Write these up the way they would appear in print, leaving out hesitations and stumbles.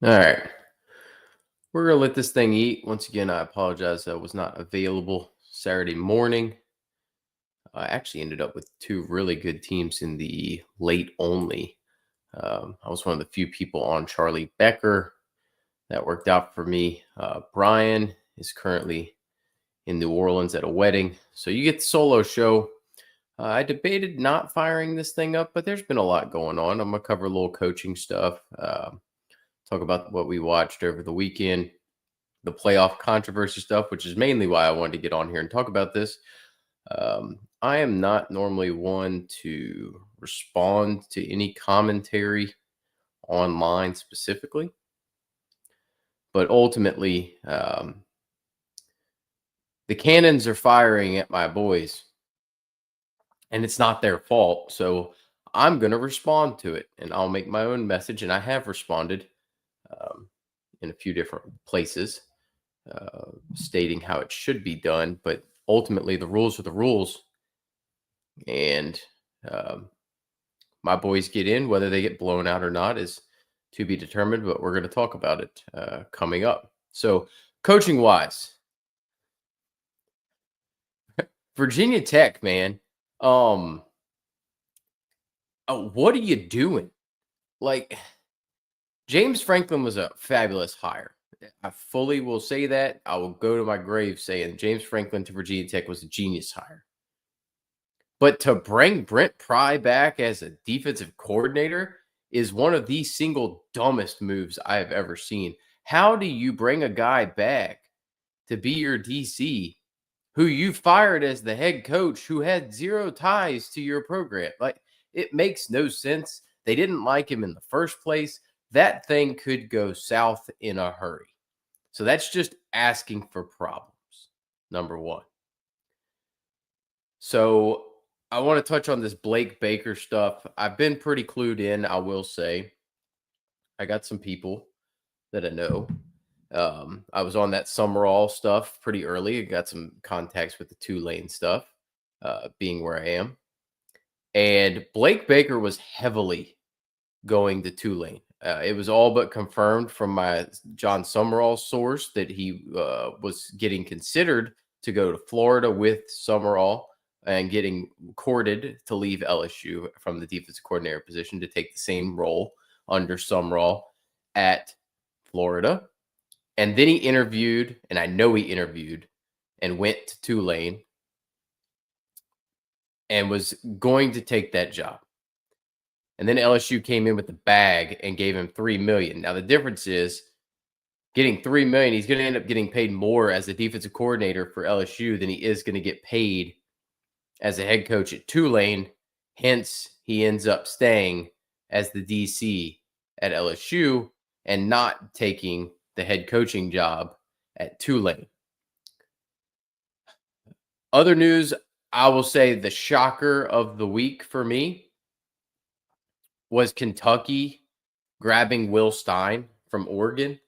All right. We're going to let this thing eat. Once again, I apologize. I was not available Saturday morning. I actually ended up with two really good teams in the late only. I was one of the few people on Charlie Becker. That worked out for me. Brian is currently in New Orleans at a wedding. So you get the solo show. I debated not firing this thing up, but there's been a lot going on. I'm going to cover a little coaching stuff, talk about what we watched over the weekend, the playoff controversy stuff, which is mainly why I wanted to get on here and talk about this. I am not normally one to respond to any commentary online specifically, but ultimately, the cannons are firing at my boys, and it's not their fault. So I'm going to respond to it, and I'll make my own message. And I have responded um, in a few different places, stating how it should be done. But ultimately, the rules are the rules, and um, my boys get in. Whether they get blown out or not is to be determined. But we're going to talk about it coming up. So, coaching wise, Virginia Tech, man. Um, what are you doing? Like, James Franklin was a fabulous hire. I fully will say that. I will go to my grave saying James Franklin to Virginia Tech was a genius hire. But to bring Brent Pry back as a defensive coordinator is one of the single dumbest moves I have ever seen. How do you bring a guy back to be your DC who you fired as the head coach who had zero ties to your program? Like, it makes no sense. They didn't like him in the first place. That thing could go south in a hurry. So that's just asking for problems, number one. So I want to touch on this Blake Baker stuff. I've been pretty clued in, I will say. I got some people that I know. I was on that Summerall stuff pretty early. I got some contacts with the Tulane stuff, being where I am. And Blake Baker was heavily going to Tulane. It was all but confirmed from my John Summerall source that he was getting considered to go to Florida with Summerall and getting courted to leave LSU from the defensive coordinator position to take the same role under Summerall at Florida. And then he interviewed, and I know he interviewed and went to Tulane and was going to take that job. And then LSU came in with the bag and gave him $3 million. Now the difference is getting $3 million. He's going to end up getting paid more as a defensive coordinator for LSU than he is going to get paid as a head coach at Tulane. Hence, he ends up staying as the DC at LSU and not taking the head coaching job at Tulane. Other news, I will say the shocker of the week for me was Kentucky grabbing Will Stein from Oregon.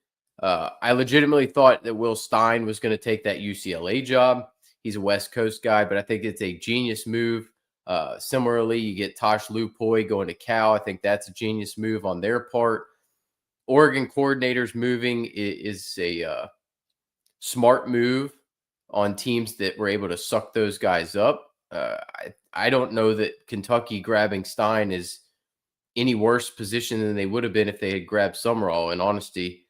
I legitimately thought that Will Stein was going to take that UCLA job. He's a West Coast guy, but I think it's a genius move. Similarly, you get Tosh Lupoy going to Cal. I think that's a genius move on their part. Oregon coordinators moving is a smart move on teams that were able to suck those guys up. I don't know that Kentucky grabbing Stein is any worse position than they would have been if they had grabbed Summerall. In honesty,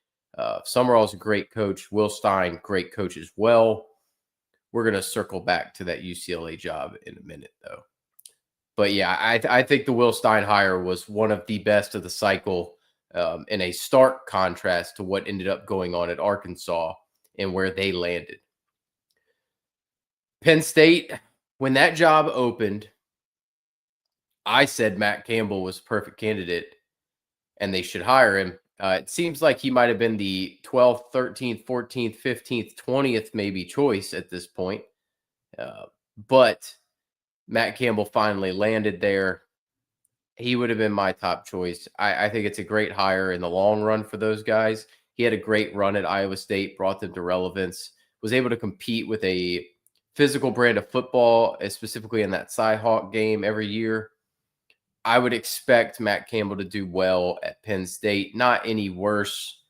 Summerall is a great coach. Will Stein, great coach as well. We're going to circle back to that UCLA job in a minute, though. But yeah, I think the Will Stein hire was one of the best of the cycle, in a stark contrast to what ended up going on at Arkansas and where they landed. Penn State, when that job opened, I said Matt Campbell was a perfect candidate and they should hire him. It seems like he might have been the 12th, 13th, 14th, 15th, 20th maybe choice at this point. But Matt Campbell finally landed there. He would have been my top choice. I think it's a great hire in the long run for those guys. He had a great run at Iowa State, brought them to relevance, was able to compete with a physical brand of football, specifically in that Cy-Hawk game every year. I would expect Matt Campbell to do well at Penn State, not any worse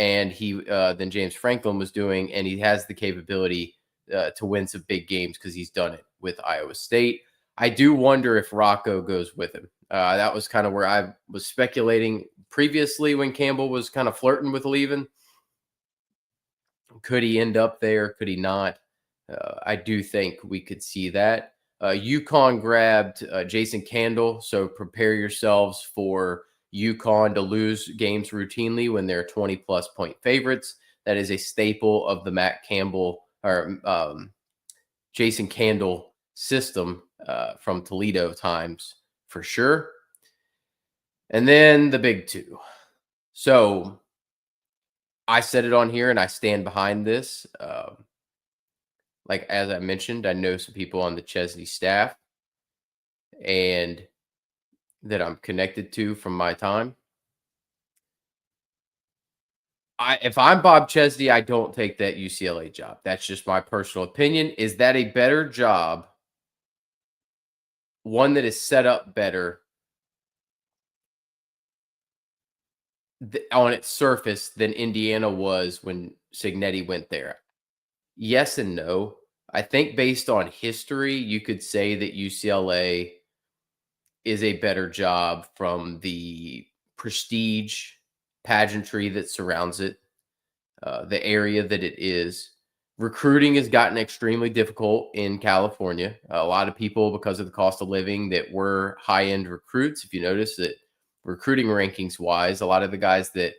and he than James Franklin was doing, and he has the capability to win some big games because he's done it with Iowa State. I do wonder if Rocco goes with him. That was kind of where I was speculating previously when Campbell was kind of flirting with leaving. Could he end up there? Could he not? I do think we could see that. UConn grabbed Jason Candle, so prepare yourselves for UConn to lose games routinely when they're 20+ point favorites. That is a staple of the Matt Campbell or Jason Candle system from Toledo times for sure. And then the big two. So I said it on here and I stand behind this. Like as I mentioned, I know some people on the Chesney staff and that I'm connected to from my time. If I'm Bob Chesney, I don't take that UCLA job. That's just my personal opinion. Is that a better job? One that is set up better on its surface than Indiana was when Signetti went there? Yes and no. I think based on history, you could say that UCLA is a better job from the prestige pageantry that surrounds it, the area that it is. Recruiting has gotten extremely difficult in California. A lot of people, because of the cost of living, that were high end recruits. If you notice that recruiting rankings wise, a lot of the guys that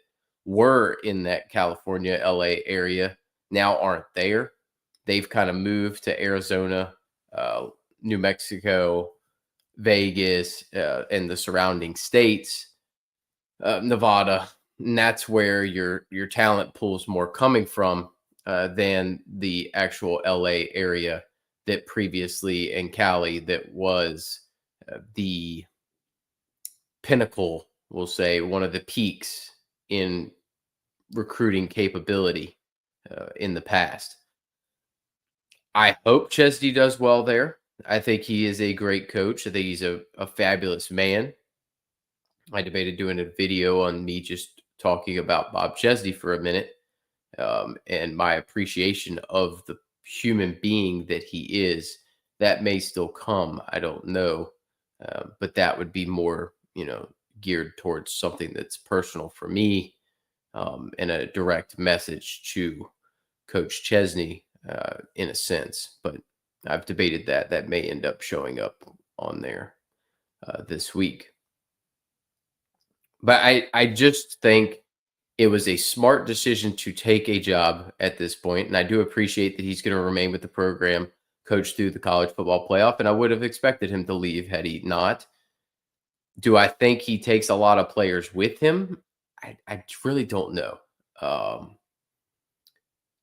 were in that California, LA area now aren't there. They've kind of moved to Arizona, New Mexico, Vegas, and the surrounding states, Nevada, and that's where your talent pool is more coming from than the actual LA area that previously in Cali that was the pinnacle, we'll say, one of the peaks in recruiting capability in the past. I hope Chesney does well there. I think he is a great coach. I think he's a fabulous man. I debated doing a video on me just talking about Bob Chesney for a minute and my appreciation of the human being that he is. That may still come. I don't know. But that would be more, geared towards something that's personal for me and a direct message to Coach Chesney in a sense. But I've debated that. That may end up showing up on there this week. But I just think it was a smart decision to take a job at this point, and I do appreciate that he's going to remain with the program, coach through the college football playoff, and I would have expected him to leave had he not. Do I think he takes a lot of players with him? I really don't know.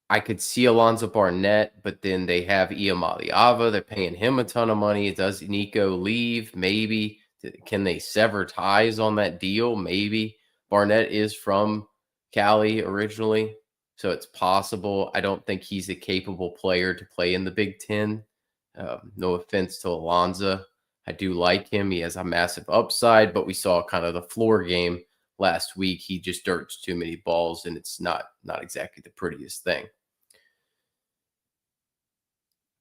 I could see Alonzo Barnett, but then they have Iamali Ava. They're paying him a ton of money. Does Nico leave? Maybe. Can they sever ties on that deal? Maybe. Barnett is from Cali originally, so it's possible. I don't think he's a capable player to play in the Big Ten. No offense to Alonzo. I do like him. He has a massive upside, but we saw kind of the floor game last week. He just dirts too many balls, and it's not exactly the prettiest thing.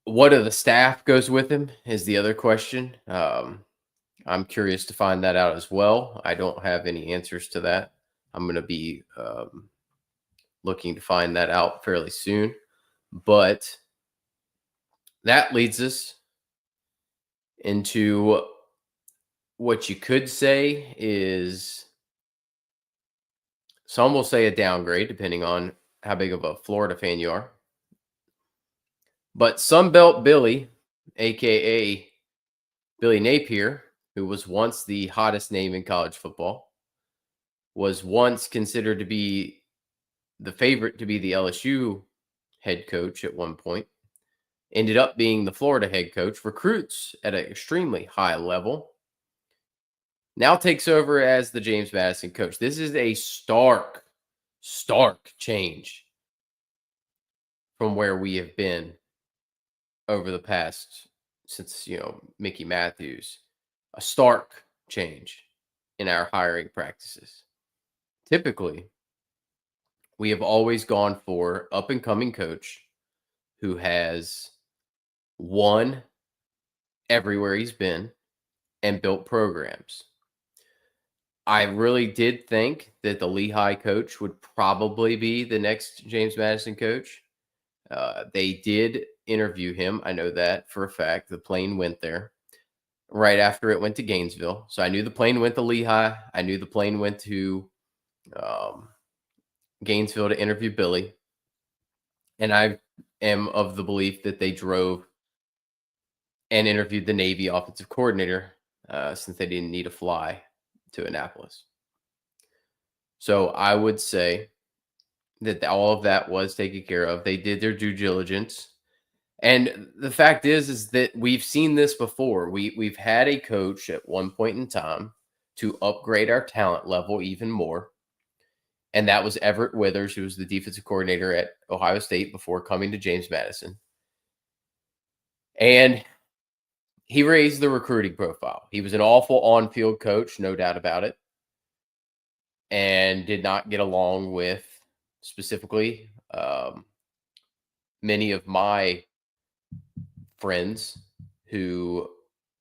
What of the staff goes with him is the other question. I'm curious to find that out as well. I don't have any answers to that. I'm going to be looking to find that out fairly soon. But that leads us into what you could say is, some will say a downgrade, depending on how big of a Florida fan you are. But Sunbelt Billy, a.k.a. Billy Napier, who was once the hottest name in college football, was once considered to be the favorite to be the LSU head coach at one point, ended up being the Florida head coach, recruits at an extremely high level, now takes over as the James Madison coach. This is a stark change from where we have been over the past since Mickey Matthews. A stark change in our hiring practices. Typically, we have always gone for up and coming coach who has won everywhere he's been and built programs. I really did think that the Lehigh coach would probably be the next James Madison coach. They did interview him. I know that for a fact. The plane went there right after it went to Gainesville. So I knew the plane went to Lehigh. I knew the plane went to um, Gainesville to interview Billy. And I am of the belief that they drove and interviewed the Navy offensive coordinator since they didn't need to fly to Annapolis. So I would say that all of that was taken care of. They did their due diligence. And the fact is that we've seen this before. We've had a coach at one point in time to upgrade our talent level even more. And that was Everett Withers, who was the defensive coordinator at Ohio State before coming to James Madison. And he raised the recruiting profile. He was an awful on-field coach, no doubt about it, and did not get along with specifically many of my friends who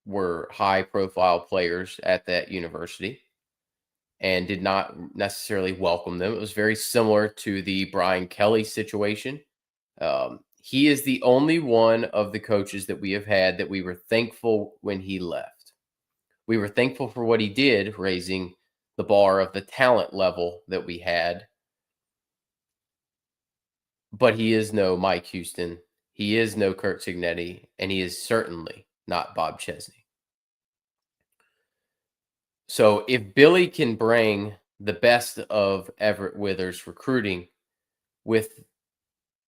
were high-profile players at that university and did not necessarily welcome them. It was very similar to the Brian Kelly situation. He is the only one of the coaches that we have had that we were thankful when he left. We were thankful for what he did, raising the bar of the talent level that we had. But he is no Mike Houston. He is no Kurt Signetti, and he is certainly not Bob Chesney. So if Billy can bring the best of Everett Withers recruiting with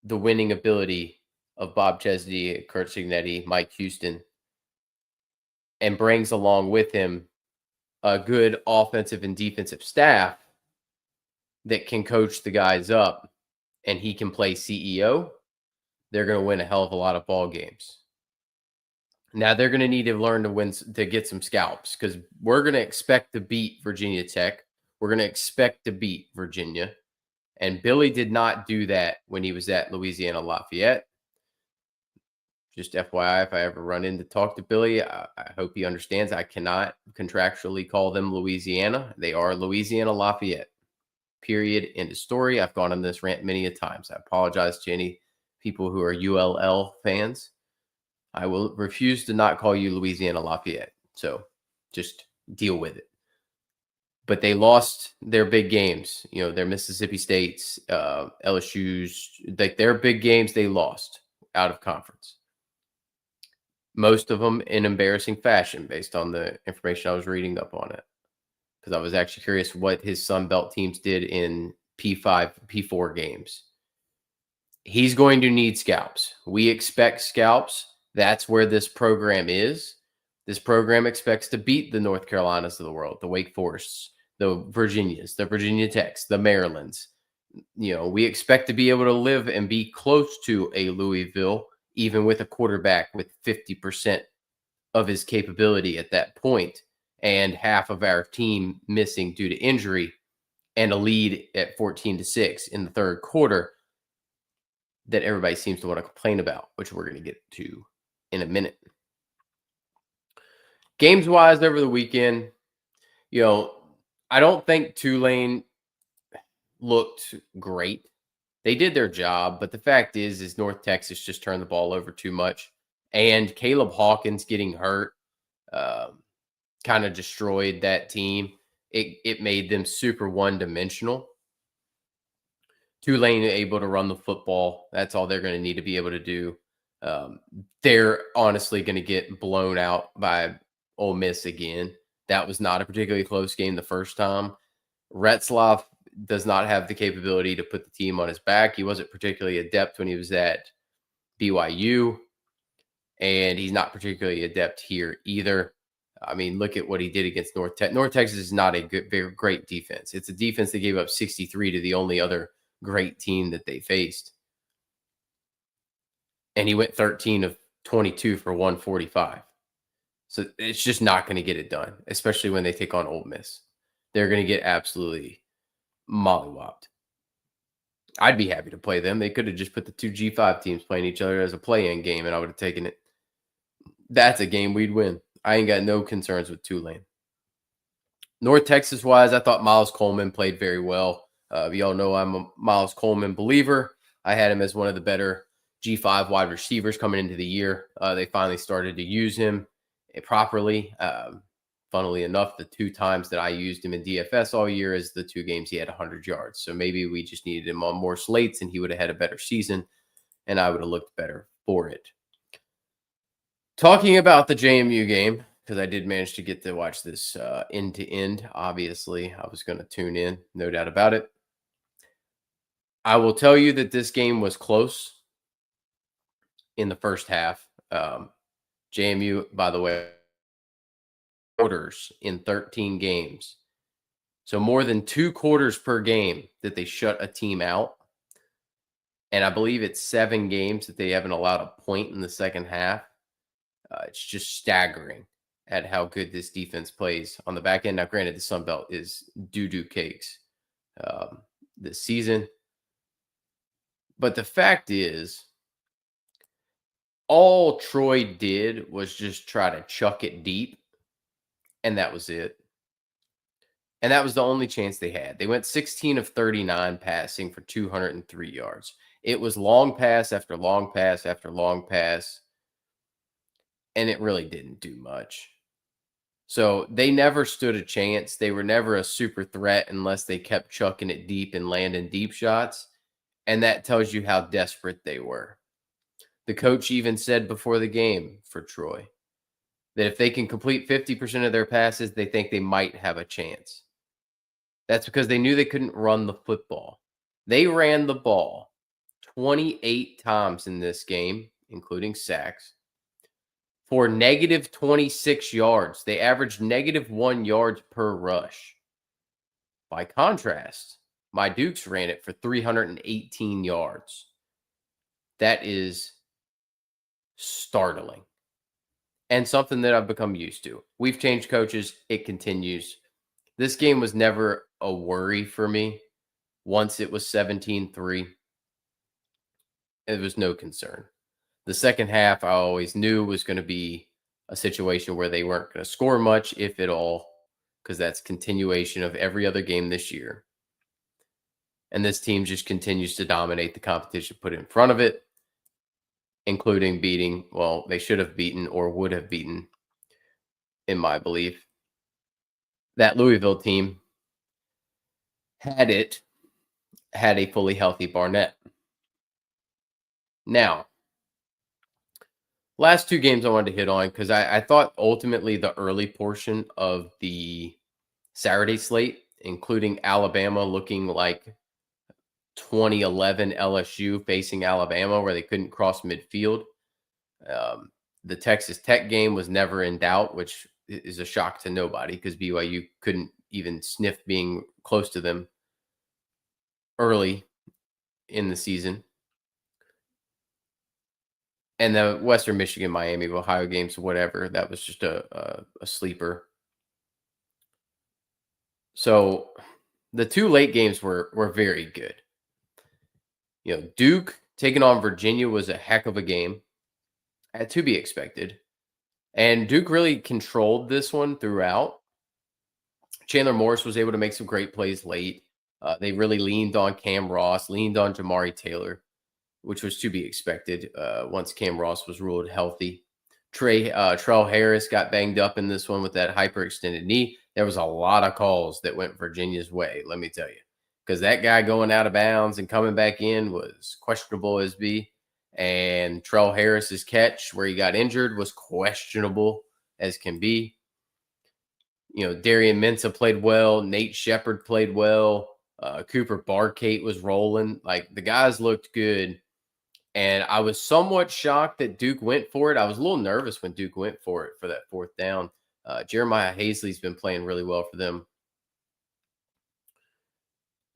the winning ability of Bob Chesney, Kurt Signetti, Mike Houston, and brings along with him a good offensive and defensive staff that can coach the guys up and he can play CEO, they're going to win a hell of a lot of ball games. Now they're going to need to learn to win, to get some scalps, because we're going to expect to beat Virginia Tech. We're going to expect to beat Virginia. And Billy did not do that when he was at Louisiana Lafayette. Just FYI, if I ever run in to talk to Billy, I hope he understands I cannot contractually call them Louisiana. They are Louisiana Lafayette. Period. End of story. I've gone on this rant many a times. I apologize to any people who are ULL fans. I will refuse to not call you Louisiana Lafayette. So just deal with it. But they lost their big games. You know, their Mississippi States, LSU's, like their big games they lost out of conference. Most of them in embarrassing fashion based on the information I was reading up on it. Because I was actually curious what his Sun Belt teams did in P5, P4 games. He's going to need scalps. We expect scalps. That's where this program is. This program expects to beat the North Carolinas of the world, the Wake Forests, the Virginias, the Virginia Techs, the Marylands. You know, we expect to be able to live and be close to a Louisville, even with a quarterback with 50% of his capability at that point, and half of our team missing due to injury, and a lead at 14-6 in the third quarter that everybody seems to want to complain about, which we're going to get to in a minute. Games wise over the weekend, you know, I don't think Tulane looked great. They did their job, but the fact is North Texas just turned the ball over too much. And Caleb Hawkins getting hurt kind of destroyed that team. It made them super one-dimensional. Tulane able to run the football. That's all they're going to need to be able to do. They're honestly going to get blown out by Ole Miss again. That was not a particularly close game the first time. Retzlaff does not have the capability to put the team on his back. He wasn't particularly adept when he was at BYU, and he's not particularly adept here either. I mean, look at what he did against North Texas. North Texas is not a good, very great defense. It's a defense that gave up 63 to the only other great team that they faced. And he went 13 of 22 for 145. So it's just not going to get it done, especially when they take on Ole Miss. They're going to get absolutely mollywopped. I'd be happy to play them. They could have just put the two G5 teams playing each other as a play-in game, and I would have taken it. That's a game we'd win. I ain't got no concerns with Tulane. North Texas wise, I thought Miles Coleman played very well. Y'all know I'm a Miles Coleman believer. I had him as one of the better G5 wide receivers coming into the year. They finally started to use him properly. Funnily enough, the two times that I used him in DFS all year is the two games he had 100 yards. So maybe we just needed him on more slates and he would have had a better season and I would have looked better for it. Talking about the JMU game, because I did manage to get to watch this end to end. Obviously, I was going to tune in, no doubt about it. I will tell you that this game was close in the first half. JMU, by the way, quarters in 13 games. So more than 2 quarters per game that they shut a team out. And I believe it's 7 games that they haven't allowed a point in the second half. It's just staggering at how good this defense plays on the back end. Now, granted, the Sun Belt is doo-doo cakes this season. But the fact is, all Troy did was just try to chuck it deep, and that was it. And that was the only chance they had. They went 16 of 39 passing for 203 yards. It was long pass after long pass after long pass, and it really didn't do much. So they never stood a chance. They were never a super threat unless they kept chucking it deep and landing deep shots. And that tells you how desperate they were. The coach even said before the game for Troy that if they can complete 50% of their passes, they think they might have a chance. That's because they knew they couldn't run the football. They ran the ball 28 times in this game, including sacks, for negative 26 yards. They averaged negative 1 yards per rush. By contrast, my Dukes ran it for 318 yards. That is startling and something that I've become used to. We've changed coaches. It continues. This game was never a worry for me. Once it was 17-3, it was no concern. The second half, I always knew was going to be a situation where they weren't going to score much, if at all, because that's continuation of every other game this year. And this team just continues to dominate the competition put in front of it, including beating, well, they should have beaten or would have beaten, in my belief, that Louisville team had a fully healthy Barnett. Now, last 2 games I wanted to hit on because I thought ultimately the early portion of the Saturday slate, including Alabama looking like 2011 LSU facing Alabama where they couldn't cross midfield. The Texas Tech game was never in doubt, which is a shock to nobody because BYU couldn't even sniff being close to them early in the season. And the Western Michigan, Miami, Ohio games, whatever, that was just a sleeper. So the 2 late games were very good. You know, Duke taking on Virginia was a heck of a game, to be expected. And Duke really controlled this one throughout. Chandler Morris was able to make some great plays late. They really leaned on Cam Ross, leaned on Jamari Taylor, which was to be expected once Cam Ross was ruled healthy. Trell Harris got banged up in this one with that hyperextended knee. There was a lot of calls that went Virginia's way, let me tell you, because that guy going out of bounds and coming back in was questionable as be. And Trell Harris's catch where he got injured was questionable as can be. You know, Darian Mensah played well. Nate Shepard played well. Cooper Barkate was rolling. Like, the guys looked good. And I was somewhat shocked that Duke went for it. I was a little nervous when Duke went for it for that 4th down. Jeremiah Hazley's been playing really well for them.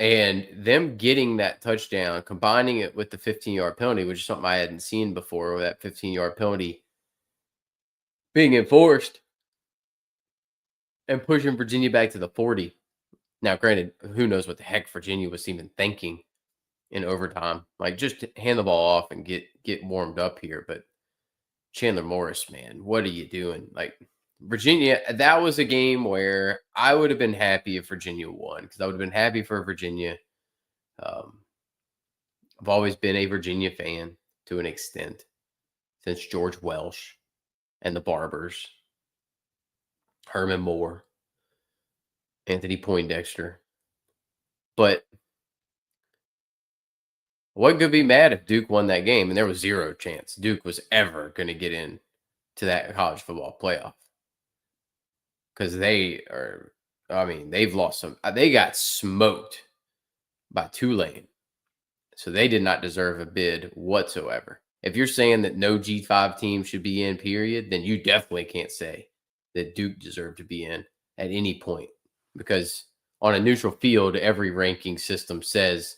And them getting that touchdown, combining it with the 15-yard penalty, which is something I hadn't seen before, that 15-yard penalty being enforced and pushing Virginia back to the 40. Now, granted, who knows what the heck Virginia was even thinking in overtime. Like, just hand the ball off and get warmed up here. But Chandler Morris, man, what are you doing? Like, Virginia, that was a game where I would have been happy if Virginia won, because I would have been happy for Virginia. Um, I've always been a Virginia fan to an extent since George Welsh and the Barbers, Herman Moore, Anthony Poindexter. But what could be mad if Duke won that game? And there was zero chance Duke was ever going to get in to that college football playoff, because they are, I mean, they've lost some, they got smoked by Tulane. So they did not deserve a bid whatsoever. If you're saying that no G5 team should be in, period, then you definitely can't say that Duke deserved to be in at any point, because on a neutral field, every ranking system says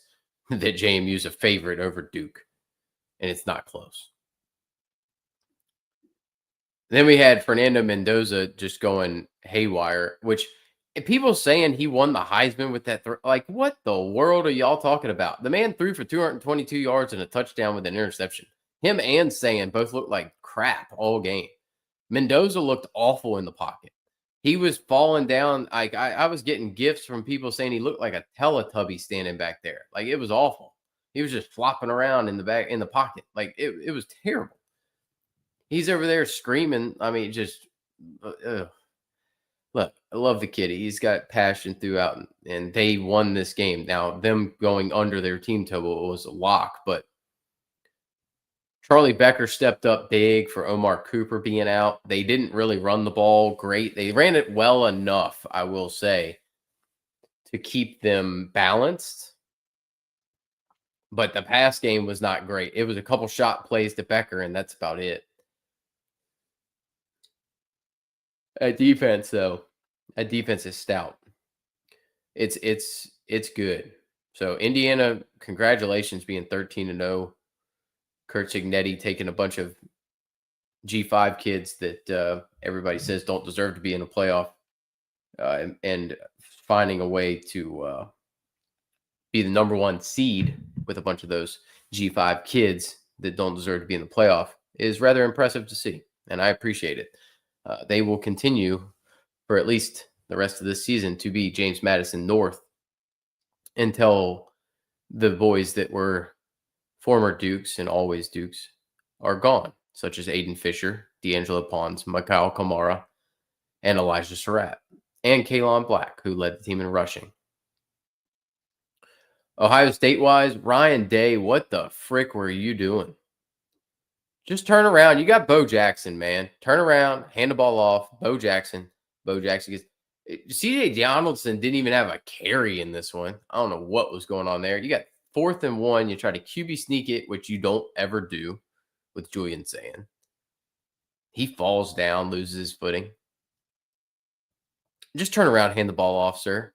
that JMU is a favorite over Duke, and it's not close. Then we had Fernando Mendoza just going haywire, which people saying he won the Heisman with that. Like, what the world are y'all talking about? The man threw for 222 yards and a touchdown with an interception. Him and Sand both looked like crap all game. Mendoza looked awful in the pocket. He was falling down. Like, I was getting gifts from people saying he looked like a Teletubby standing back there. Like, it was awful. He was just flopping around in the pocket. Like, it was terrible. He's over there screaming. I mean, just look, I love the kid. He's got passion throughout, and they won this game. Now, them going under their team total was a lock, but Charlie Becker stepped up big for Omar Cooper being out. They didn't really run the ball great. They ran it well enough, I will say, to keep them balanced. But the pass game was not great. It was a couple shot plays to Becker, and that's about it. At defense, though, that defense is stout. It's good. So Indiana, congratulations, being 13-0. Kurt Cignetti taking a bunch of G5 kids that everybody says don't deserve to be in the playoff, and finding a way to be the number one seed with a bunch of those G5 kids that don't deserve to be in the playoff is rather impressive to see, and I appreciate it. They will continue for at least the rest of this season to be James Madison North until the boys that were former Dukes and always Dukes are gone, such as Aiden Fisher, D'Angelo Pons, Mikhail Kamara, and Elijah Surratt, and Kalon Black, who led the team in rushing. Ohio State-wise, Ryan Day, what the frick were you doing? Just turn around. You got Bo Jackson, man. Turn around, hand the ball off. Bo Jackson. Bo Jackson gets. CJ Donaldson didn't even have a carry in this one. I don't know what was going on there. You got 4th and 1. You try to QB sneak it, which you don't ever do with Julian Sand. He falls down, loses his footing. Just turn around, hand the ball off, sir.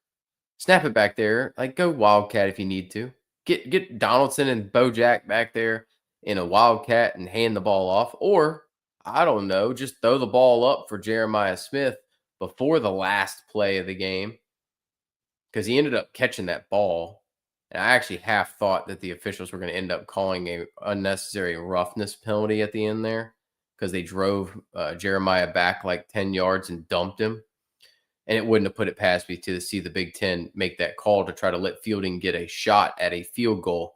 Snap it back there. Like, go Wildcat if you need to. Get Donaldson and Bo Jack back there in a Wildcat and hand the ball off. Or, I don't know, just throw the ball up for Jeremiah Smith before the last play of the game, because he ended up catching that ball. And I actually half thought that the officials were going to end up calling a unnecessary roughness penalty at the end there, because they drove Jeremiah back like 10 yards and dumped him. And it wouldn't have put it past me to see the Big Ten make that call to try to let Fielding get a shot at a field goal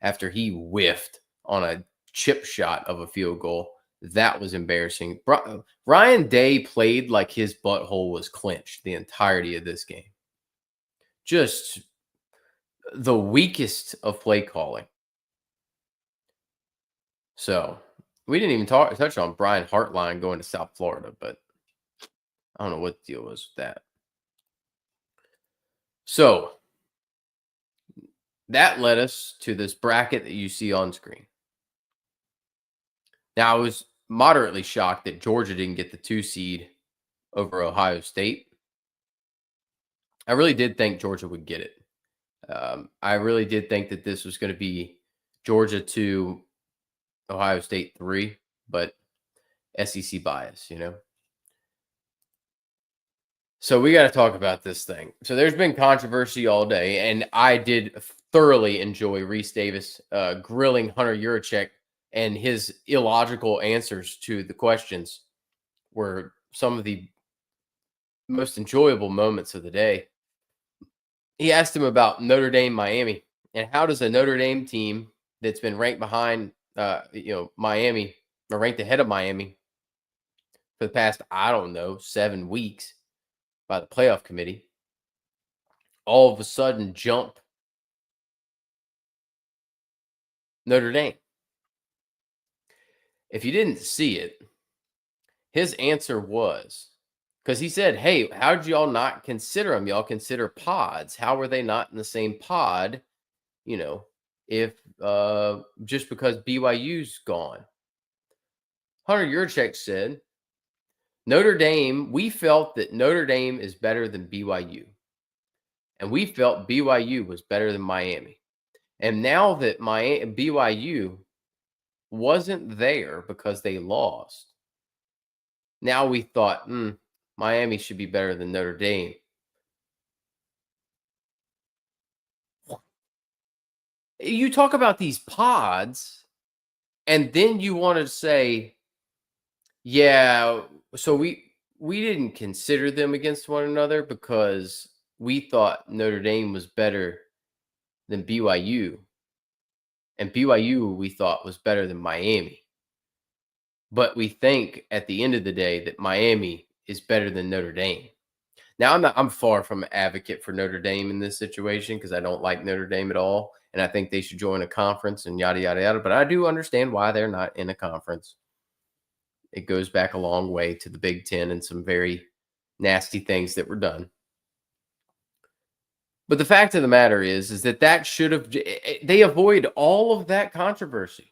after he whiffed on a chip shot of a field goal. That was embarrassing. Ryan Day played like his butthole was clenched the entirety of this game. Just the weakest of play calling. So we didn't even touch on Brian Hartline going to South Florida, but I don't know what the deal was with that. So that led us to this bracket that you see on screen. Now, I was moderately shocked that Georgia didn't get the 2 seed over Ohio State. I really did think Georgia would get it. I really did think that this was going to be Georgia 2, Ohio State 3, but SEC bias, you know. So we got to talk about this thing. So there's been controversy all day, and I did thoroughly enjoy Reese Davis grilling Hunter Yurachek, and his illogical answers to the questions were some of the most enjoyable moments of the day. He asked him about Notre Dame, Miami, and how does a Notre Dame team that's been ranked behind, Miami, or ranked ahead of Miami for the past, I don't know, 7 weeks by the playoff committee, all of a sudden jump Notre Dame? If you didn't see it, his answer was, because he said, "Hey, how did y'all not consider them? Y'all consider pods. How were they not in the same pod? You know, if just because BYU's gone." Hunter Yurchek said, "Notre Dame. We felt that Notre Dame is better than BYU, and we felt BYU was better than Miami. And now that my BYU wasn't there because they lost, now we thought, Miami should be better than Notre Dame." You talk about these pods, and then you want to say, yeah, so we didn't consider them against one another because we thought Notre Dame was better than BYU, and BYU we thought was better than Miami. But we think at the end of the day that Miami is better than Notre Dame. Now I'm far from an advocate for Notre Dame in this situation because I don't like Notre Dame at all. And I think they should join a conference and yada yada yada. But I do understand why they're not in a conference. It goes back a long way to the Big Ten and some very nasty things that were done. But the fact of the matter is that should have they avoid all of that controversy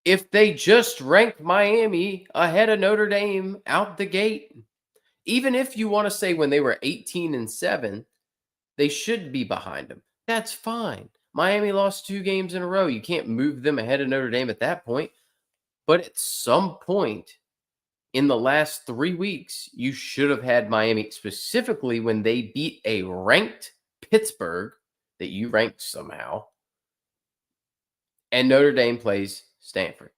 if they just rank Miami ahead of Notre Dame out the gate. Even if you want to say when they were 18-7, they should be behind them. That's fine. Miami lost 2 games in a row. You can't move them ahead of Notre Dame at that point. But at some point in the last 3 weeks, you should have had Miami, specifically when they beat a ranked Pittsburgh that you ranked somehow, and Notre Dame plays Stanford.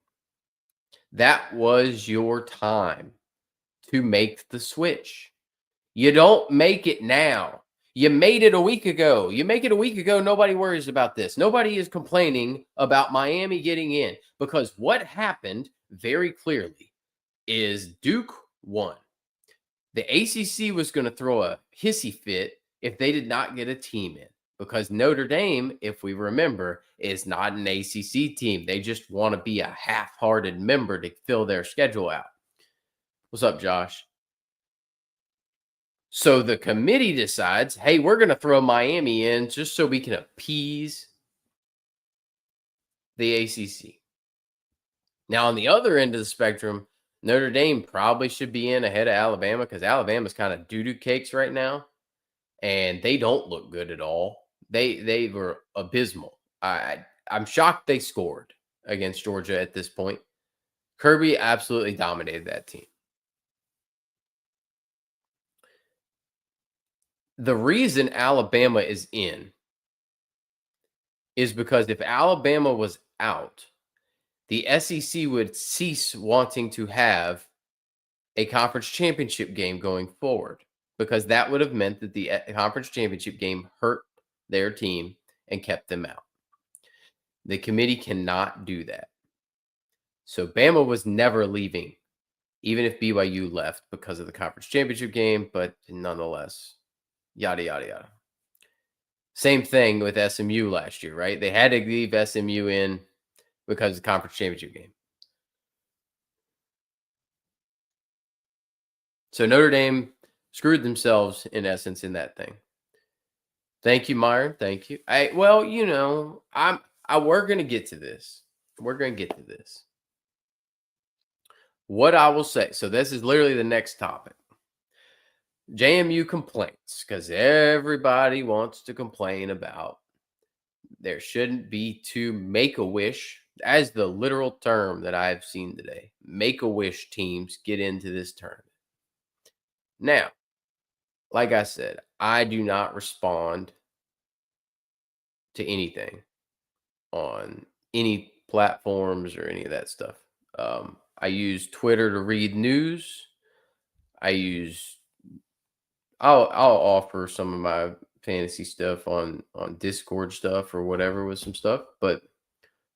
That was your time to make the switch. You don't make it now. You made it a week ago. You make it a week ago, nobody worries about this. Nobody is complaining about Miami getting in because what happened very clearly is Duke won. The ACC was going to throw a hissy fit if they did not get a team in because Notre Dame, if we remember, is not an ACC team. They just want to be a half-hearted member to fill their schedule out. What's up, Josh? So the committee decides, hey, we're going to throw Miami in just so we can appease the ACC. Now, on the other end of the spectrum, Notre Dame probably should be in ahead of Alabama because Alabama's kind of doo-doo cakes right now, and they don't look good at all. They were abysmal. I'm shocked they scored against Georgia at this point. Kirby absolutely dominated that team. The reason Alabama is in is because if Alabama was out, the SEC would cease wanting to have a conference championship game going forward because that would have meant that the conference championship game hurt their team and kept them out. The committee cannot do that. So Bama was never leaving, even if BYU left because of the conference championship game, but nonetheless, yada, yada, yada. Same thing with SMU last year, right? They had to leave SMU in because of the conference championship game. So Notre Dame screwed themselves in essence in that thing. Thank you, Myron. Thank you. We're gonna get to this. We're gonna get to this. What I will say. So this is literally the next topic. JMU complaints because everybody wants to complain about there shouldn't be two Make-A-Wish, as the literal term that I've seen today. Make-A-Wish teams get into this tournament. Now, like I said, I do not respond to anything on any platforms or any of that stuff. I use Twitter to read news. I use I'll offer some of my fantasy stuff on Discord stuff or whatever with some stuff, but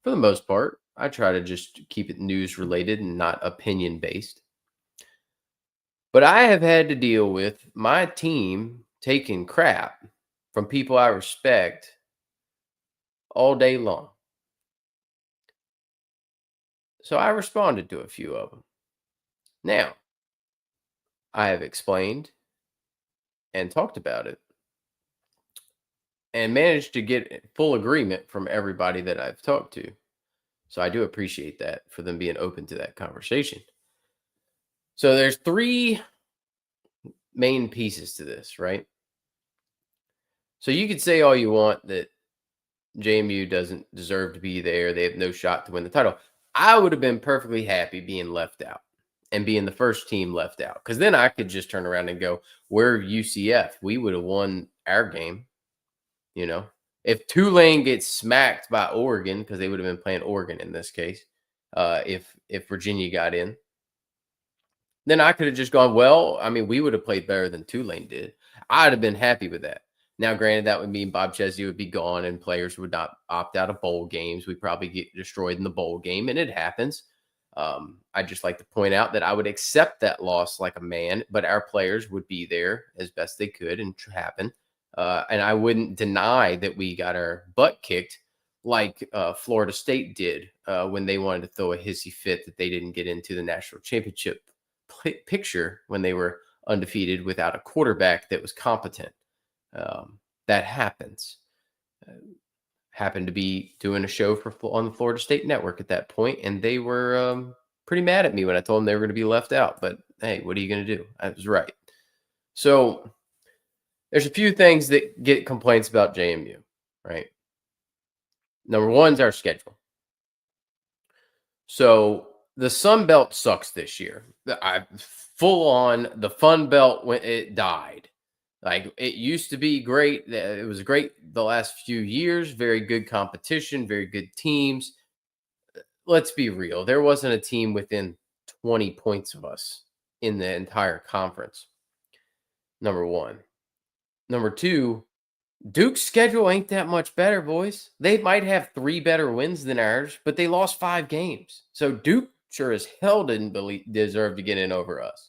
for the most part, I try to just keep it news related and not opinion based. But I have had to deal with my team taking crap from people I respect all day long. So I responded to a few of them. Now, I have explained and talked about it and managed to get full agreement from everybody that I've talked to. So I do appreciate that for them being open to that conversation. So there's three main pieces to this, right? So you could say all you want that JMU doesn't deserve to be there. They have no shot to win the title. I would have been perfectly happy being left out and being the first team left out, because then I could just turn around and go, we're UCF. We would have won our game. You know, if Tulane gets smacked by Oregon, because they would have been playing Oregon in this case, if Virginia got in, then I could have just gone, well, I mean, we would have played better than Tulane did. I'd have been happy with that. Now, granted, that would mean Bob Chesney would be gone and players would not opt out of bowl games. We'd probably get destroyed in the bowl game, and it happens. I'd just like to point out that I would accept that loss like a man, but our players would be there as best they could and happen. And I wouldn't deny that we got our butt kicked like Florida State did when they wanted to throw a hissy fit that they didn't get into the national championship picture when they were undefeated without a quarterback that was competent. That happens. Happened to be doing a show on the Florida State Network at that point, and they were pretty mad at me when I told them they were going to be left out. But hey, what are you going to do? I was right. So there's a few things that get complaints about JMU, right? Number one is our schedule. So the Sun Belt sucks this year. I full on the Fun Belt when it died. Like, it used to be great. It was great the last few years. Very good competition, very good teams. Let's be real. There wasn't a team within 20 points of us in the entire conference. Number one. Number two, Duke's schedule ain't that much better, boys. They might have 3 better wins than ours, but they lost 5 games. So Duke sure as hell didn't deserve to get in over us.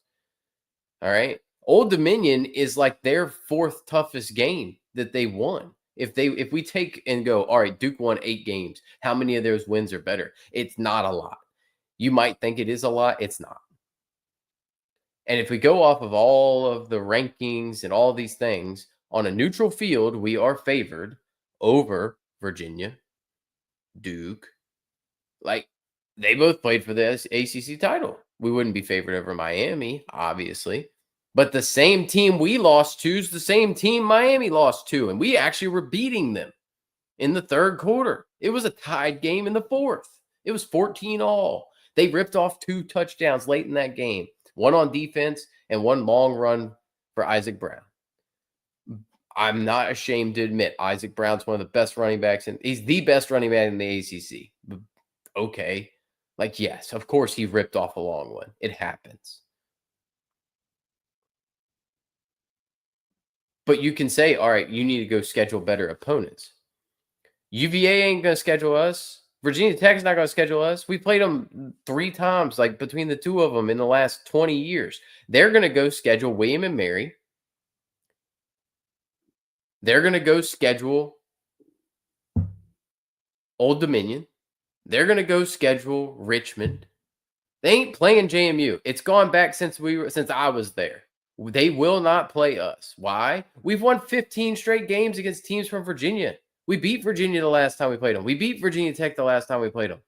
All right. Old Dominion is like their 4th toughest game that they won. If we take and go, all right, Duke won 8 games. How many of those wins are better? It's not a lot. You might think it is a lot. It's not. And if we go off of all of the rankings and all these things, on a neutral field, we are favored over Virginia, Duke. Like, they both played for the ACC title. We wouldn't be favored over Miami, obviously. But the same team we lost to is the same team Miami lost to. And we actually were beating them in the 3rd quarter. It was a tied game in the 4th. It was 14 all. They ripped off 2 touchdowns late in that game. One on defense and one long run for Isaac Brown. I'm not ashamed to admit Isaac Brown's one of the best running backs, and he's the best running back in the ACC. Okay. Like, yes, of course he ripped off a long one. It happens. But you can say, all right, you need to go schedule better opponents. UVA ain't going to schedule us. Virginia Tech's not going to schedule us. We played them 3 times, like between the 2 of them in the last 20 years. They're going to go schedule William and Mary. They're going to go schedule Old Dominion. They're going to go schedule Richmond. They ain't playing JMU. It's gone back since I was there. They will not play us. Why? We've won 15 straight games against teams from Virginia. We beat Virginia the last time we played them. We beat Virginia Tech the last time we played them.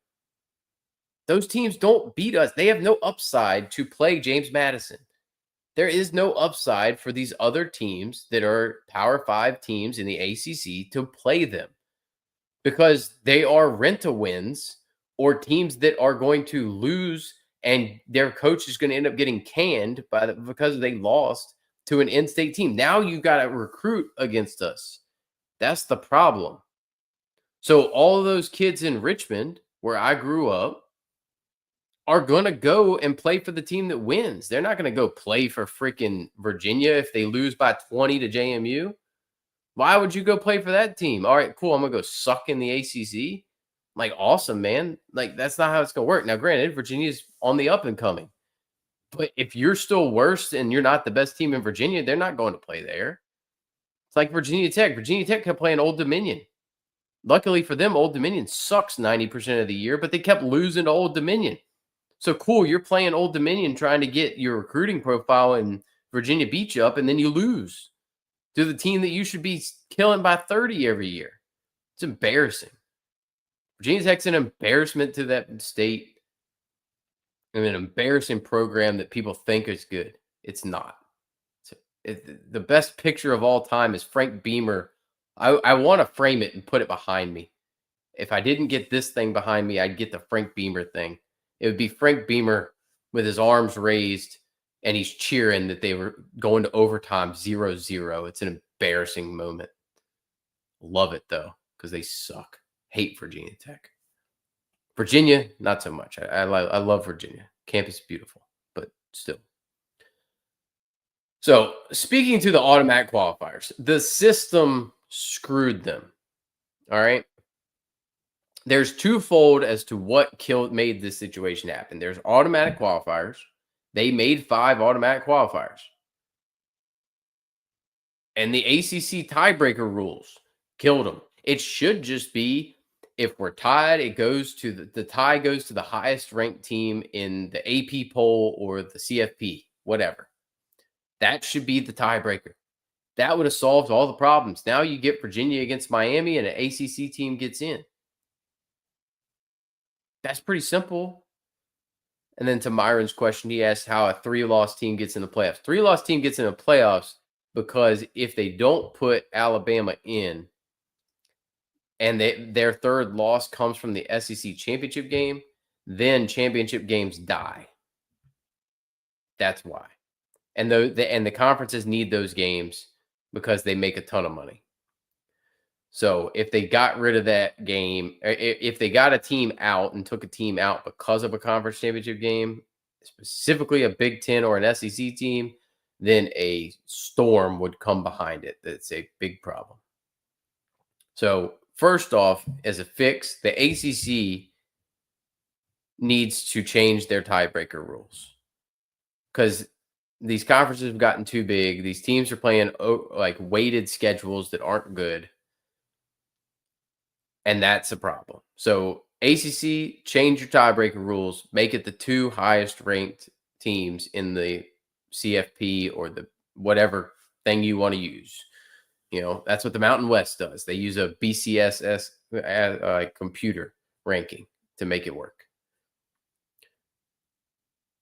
Those teams don't beat us. They have no upside to play James Madison. There is no upside for these other teams that are Power 5 teams in the ACC to play them, because they are rent-a-wins or teams that are going to lose, and their coach is going to end up getting canned because they lost to an in-state team. Now you got to recruit against us. That's the problem. So all of those kids in Richmond, where I grew up, are gonna go and play for the team that wins. They're not gonna go play for freaking Virginia if they lose by 20 to JMU. Why would you go play for that team? All right, cool. I'm gonna go suck in the ACC. Like, awesome, man. Like, that's not how it's gonna work. Now, granted, Virginia's on the up and coming, but if you're still worse and you're not the best team in Virginia, they're not going to play there. It's like Virginia Tech. Virginia Tech kept playing Old Dominion. Luckily for them, Old Dominion sucks 90% of the year, but they kept losing to Old Dominion. So cool, you're playing Old Dominion trying to get your recruiting profile, and Virginia beat you up, and then you lose to the team that you should be killing by 30 every year. It's embarrassing. Virginia Tech's an embarrassment to that state and an embarrassing program that people think is good. It's not. The best picture of all time is Frank Beamer. I want to frame it and put it behind me. If I didn't get this thing behind me, I'd get the Frank Beamer thing. It would be Frank Beamer with his arms raised and he's cheering that they were going to overtime 0-0. It's an embarrassing moment. Love it though, because they suck. Hate Virginia Tech. Virginia, not so much. I love Virginia. Campus is beautiful, but still. So speaking to the automatic qualifiers, the system screwed them. All right. There's twofold as to what made this situation happen. There's automatic qualifiers. They made 5 automatic qualifiers. And the ACC tiebreaker rules killed them. It should just be, if we're tied, it goes to the tie goes to the highest ranked team in the AP poll or the CFP, whatever. That should be the tiebreaker. That would have solved all the problems. Now you get Virginia against Miami and an ACC team gets in. That's pretty simple. And then to Myron's question, he asked how a 3-loss team gets in the playoffs. 3-loss team gets in the playoffs because if they don't put Alabama in and their 3rd loss comes from the SEC championship game, then championship games die. That's why. And the conferences need those games because they make a ton of money. So if they got rid of that game, if they got a team out and took a team out because of a conference championship game, specifically a Big Ten or an SEC team, then a storm would come behind it. That's a big problem. So first off, as a fix, the ACC needs to change their tiebreaker rules because these conferences have gotten too big. These teams are playing like weighted schedules that aren't good. And that's a problem. So ACC, change your tiebreaker rules, make it the 2 highest ranked teams in the CFP or the whatever thing you want to use. You know, that's what the Mountain West does. They use a BCSS computer ranking to make it work.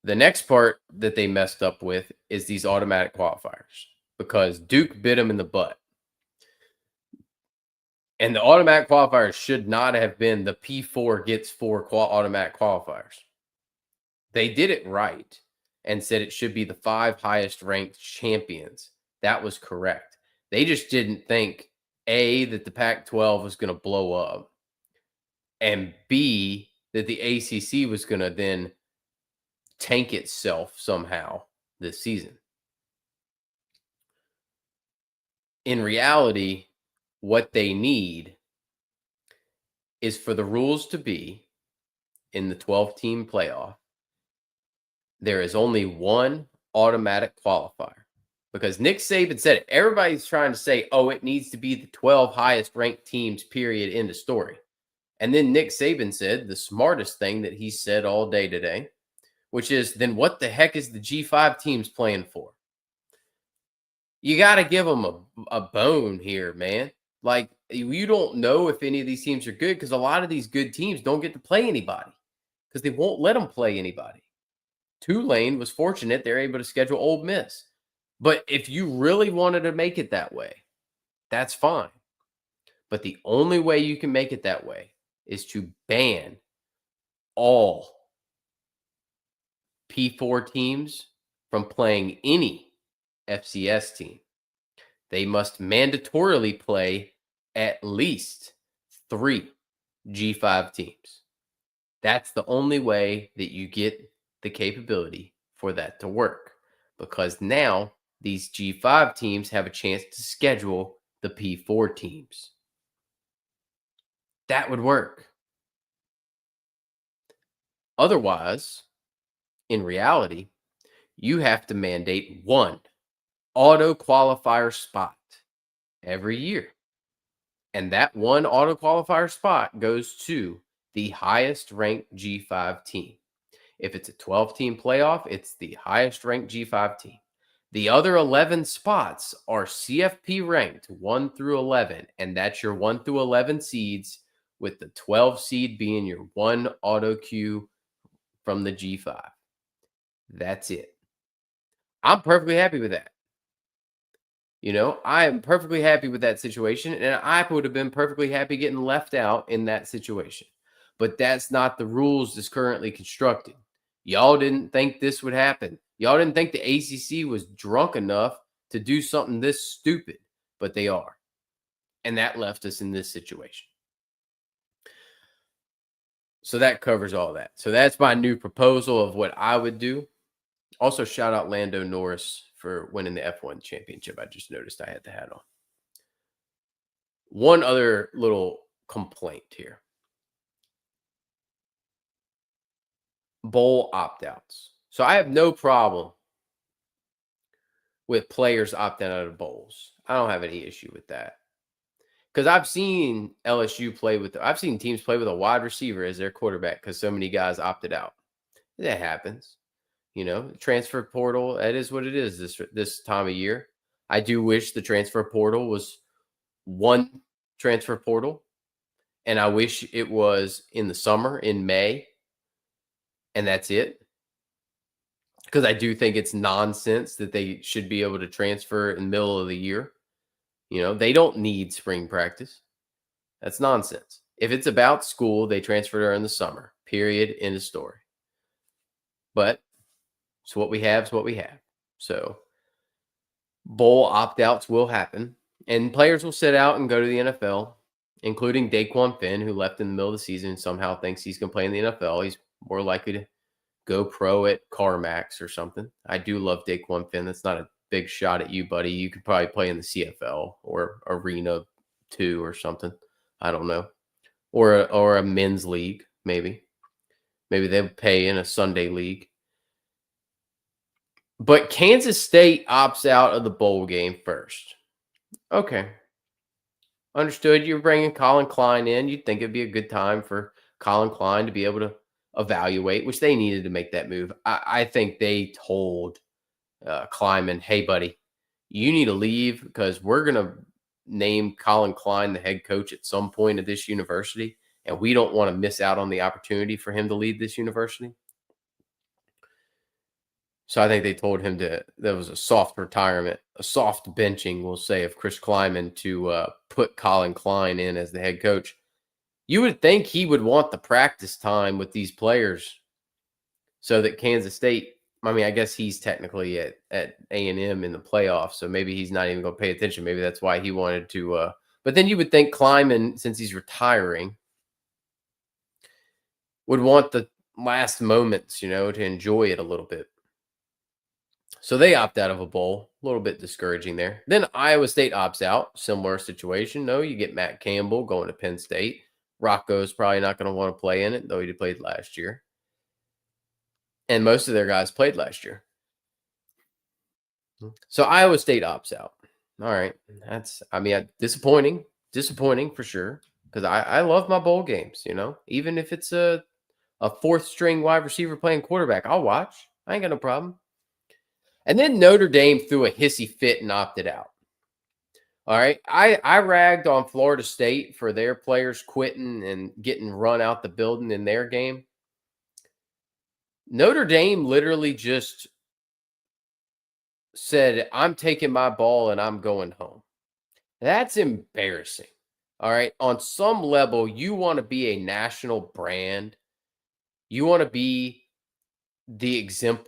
The next part that they messed up with is these automatic qualifiers because Duke bit them in the butt. And the automatic qualifiers should not have been the P4 gets 4 automatic qualifiers. They did it right and said it should be the 5 highest ranked champions. That was correct. They just didn't think, A, that the Pac-12 was going to blow up, and B, that the ACC was going to then tank itself somehow this season. In reality, what they need is for the rules to be in the 12-team playoff, there is only one automatic qualifier. Because Nick Saban said it. Everybody's trying to say, oh, it needs to be the 12 highest ranked teams, period, end of story. And then Nick Saban said the smartest thing that he said all day today, which is, then what the heck is the G5 teams playing for? You got to give them a bone here, man. Like, you don't know if any of these teams are good because a lot of these good teams don't get to play anybody because they won't let them play anybody. Tulane was fortunate they're able to schedule Ole Miss. But if you really wanted to make it that way, that's fine. But the only way you can make it that way is to ban all P4 teams from playing any FCS team. They must mandatorily play at least 3 G5 teams. That's the only way that you get the capability for that to work, because now these G5 teams have a chance to schedule the P4 teams. That would work. Otherwise, in reality, you have to mandate one auto qualifier spot every year. And that one auto qualifier spot goes to the highest ranked G5 team. If it's a 12-team playoff, it's the highest ranked G5 team. The other 11 spots are CFP ranked 1 through 11, and that's your 1 through 11 seeds, with the 12 seed being your one auto queue from the G5. That's it. I'm perfectly happy with that. I am perfectly happy with that situation, and I would have been perfectly happy getting left out in that situation. But that's not the rules that's currently constructed. Y'all didn't think this would happen. Y'all didn't think the ACC was drunk enough to do something this stupid, but they are. And that left us in this situation. So that covers all that. So that's my new proposal of what I would do. Also, shout out Lando Norris for winning the F1 championship. I just noticed I had the hat on. One other little complaint here. Bowl opt-outs. So I have no problem with players opting out of bowls. I don't have any issue with that. Because I've seen I've seen teams play with a wide receiver as their quarterback because so many guys opted out. That happens. Transfer portal, that is what it is this time of year. I do wish the transfer portal was one transfer portal, and I wish it was in the summer, in May, and that's it. Because I do think it's nonsense that they should be able to transfer in the middle of the year. They don't need spring practice. That's nonsense. If it's about school, they transfer during the summer, period, end of story. But so what we have is what we have. So bowl opt-outs will happen, and players will sit out and go to the NFL, including Daquan Finn, who left in the middle of the season and somehow thinks he's going to play in the NFL. He's more likely to go pro at CarMax or something. I do love Daquan Finn. That's not a big shot at you, buddy. You could probably play in the CFL or Arena 2 or something. I don't know. Or a men's league, maybe. Maybe they'll pay in a Sunday league. But Kansas State opts out of the bowl game first. Okay. Understood. You're bringing Colin Klein in. You'd think it'd be a good time for Colin Klein to be able to evaluate, which they needed to make that move. I think they told Kleiman, hey, buddy, you need to leave because we're going to name Colin Klein the head coach at some point at this university, and we don't want to miss out on the opportunity for him to lead this university. So I think they told him that was a soft retirement, a soft benching, we'll say, of Chris Kleiman to put Colin Klein in as the head coach. You would think he would want the practice time with these players so that Kansas State, I guess he's technically at A&M in the playoffs, so maybe he's not even going to pay attention. Maybe that's why he wanted to. But then you would think Kleiman, since he's retiring, would want the last moments, to enjoy it a little bit. So they opt out of a bowl. A little bit discouraging there. Then Iowa State opts out. Similar situation. No, you get Matt Campbell going to Penn State. Rocco's probably not going to want to play in it, though he played last year. And most of their guys played last year. So Iowa State opts out. All right. That's, disappointing. Disappointing for sure. Because I love my bowl games, Even if it's a fourth string wide receiver playing quarterback, I'll watch. I ain't got no problem. And then Notre Dame threw a hissy fit and opted out. All right. I ragged on Florida State for their players quitting and getting run out the building in their game. Notre Dame literally just said, I'm taking my ball and I'm going home. That's embarrassing. All right. On some level, you want to be a national brand. You want to be the example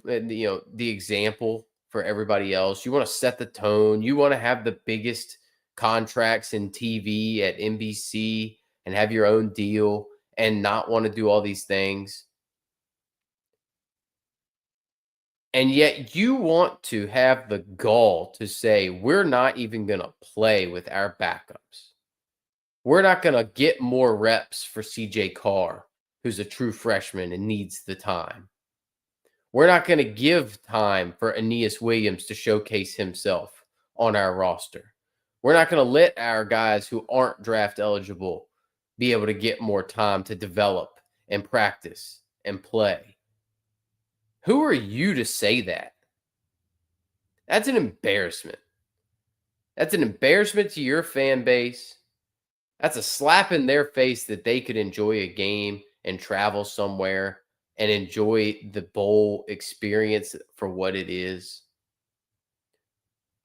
for everybody else. You want to set the tone. You want to have the biggest contracts in TV at NBC and have your own deal and not want to do all these things. And yet you want to have the gall to say, we're not even going to play with our backups. We're not going to get more reps for CJ Carr, who's a true freshman and needs the time. We're not going to give time for Aeneas Williams to showcase himself on our roster. We're not going to let our guys who aren't draft eligible be able to get more time to develop and practice and play. Who are you to say that? That's an embarrassment. That's an embarrassment to your fan base. That's a slap in their face that they could enjoy a game and travel somewhere and enjoy the bowl experience for what it is.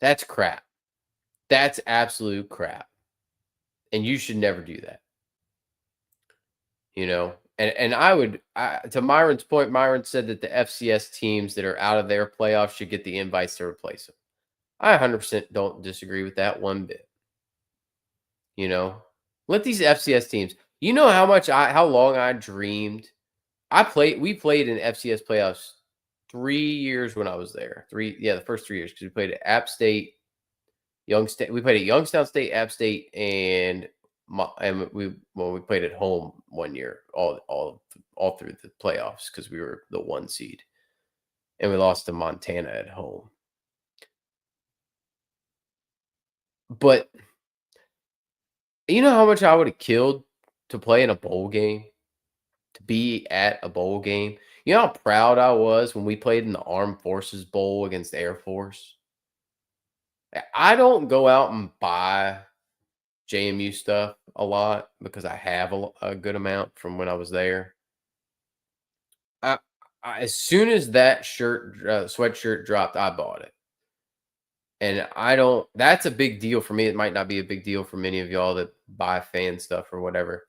That's crap. That's absolute crap. And you should never do that. You know, and to Myron's point, Myron said that the FCS teams that are out of their playoffs should get the invites to replace them. I 100% don't disagree with that one bit. You know, let these FCS teams, you know how long I dreamed. We played in FCS playoffs 3 years when I was there. The first 3 years, because we played at App State, we played at Youngstown State, App State, and we played at home 1 year, all through the playoffs, because we were the 1 seed, and we lost to Montana at home. But you know how much I would have killed to play in a bowl game, to be at a bowl game. You know how proud I was when we played in the Armed Forces Bowl against the Air Force. I don't go out and buy JMU stuff a lot because I have a good amount from when I was there. As soon as that sweatshirt dropped, I bought it. And that's a big deal for me. It might not be a big deal for many of y'all that buy fan stuff or whatever.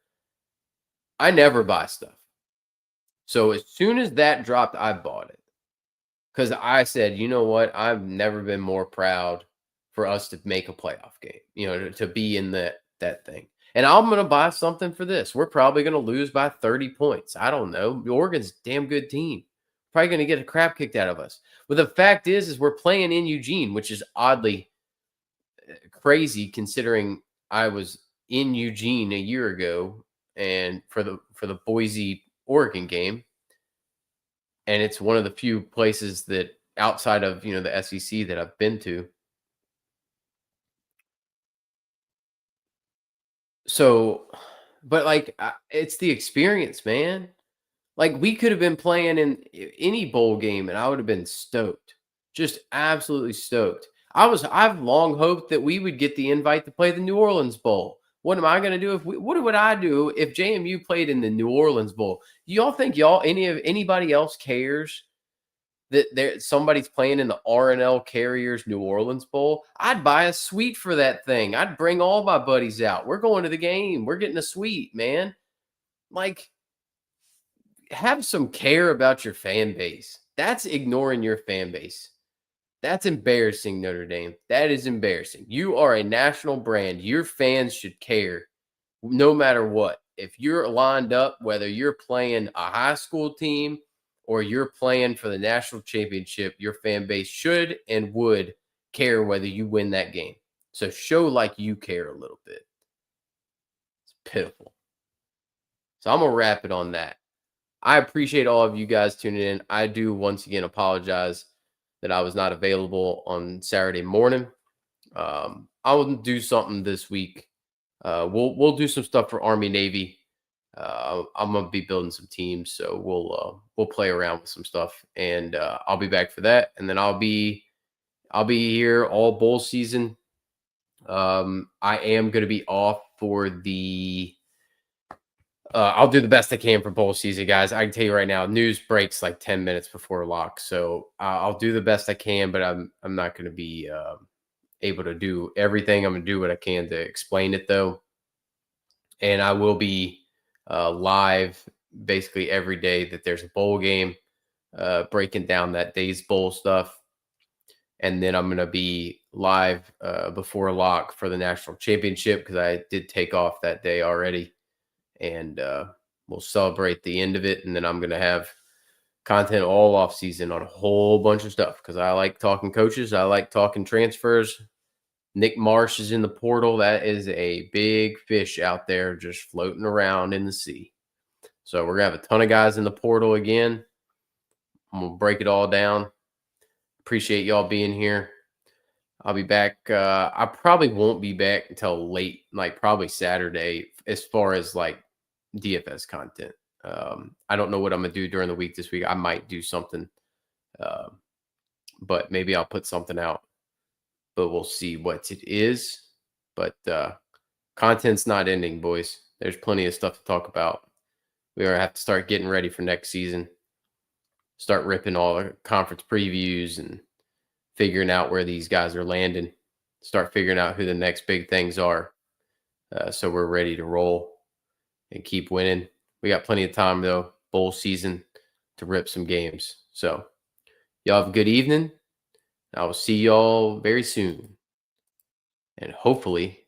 I never buy stuff. So as soon as that dropped, I bought it. Because I said, you know what? I've never been more proud for us to make a playoff game, to be in that thing. And I'm going to buy something for this. We're probably going to lose by 30 points. I don't know. Oregon's a damn good team. Probably going to get a crap kicked out of us. But the fact is we're playing in Eugene, which is oddly crazy considering I was in Eugene a year ago and for the Boise Oregon game. And it's one of the few places that outside of, the SEC that I've been to. So, but it's the experience, man. Like, we could have been playing in any bowl game and I would have been stoked. Just absolutely stoked. I've long hoped that we would get the invite to play the New Orleans Bowl. What am I going to do what would I do if JMU played in the New Orleans Bowl? Do y'all think anybody else cares that somebody's playing in the R&L Carriers New Orleans Bowl? I'd buy a suite for that thing. I'd bring all my buddies out. We're going to the game. We're getting a suite, man. Like, have some care about your fan base. That's ignoring your fan base. That's embarrassing, Notre Dame. That is embarrassing. You are a national brand. Your fans should care no matter what. If you're lined up, whether you're playing a high school team or you're playing for the national championship, your fan base should and would care whether you win that game. So show like you care a little bit. It's pitiful. So I'm going to wrap it on that. I appreciate all of you guys tuning in. I do once again apologize that I was not available on Saturday morning. I will do something this week. We'll do some stuff for Army Navy. I'm gonna be building some teams, so we'll play around with some stuff, and I'll be back for that. And then I'll be here all bowl season. I am gonna be off for the. I'll do the best I can for bowl season, guys. I can tell you right now, news breaks like 10 minutes before lock, so I'll do the best I can. But I'm not going to be able to do everything. I'm going to do what I can to explain it, though. And I will be live basically every day that there's a bowl game, breaking down that day's bowl stuff. And then I'm going to be live before lock for the national championship because I did take off that day already. and we'll celebrate the end of it. And then I'm going to have content all off season on a whole bunch of stuff because I like talking coaches. I like talking transfers. Nick Marsh is in the portal. That is a big fish out there just floating around in the sea. So we're going to have a ton of guys in the portal again. I'm going to break it all down. Appreciate y'all being here. I'll be back. I probably won't be back until late, like probably Saturday, as far as like DFS content. I don't know what I'm going to do during the week this week. I might do something, but maybe I'll put something out. But we'll see what it is. But content's not ending, boys. There's plenty of stuff to talk about. We have to start getting ready for next season. Start ripping all the conference previews and figuring out where these guys are landing. Start figuring out who the next big things are. So we're ready to roll and keep winning. We got plenty of time, though, bowl season, to rip some games. So y'all have a good evening. I will see y'all very soon. And hopefully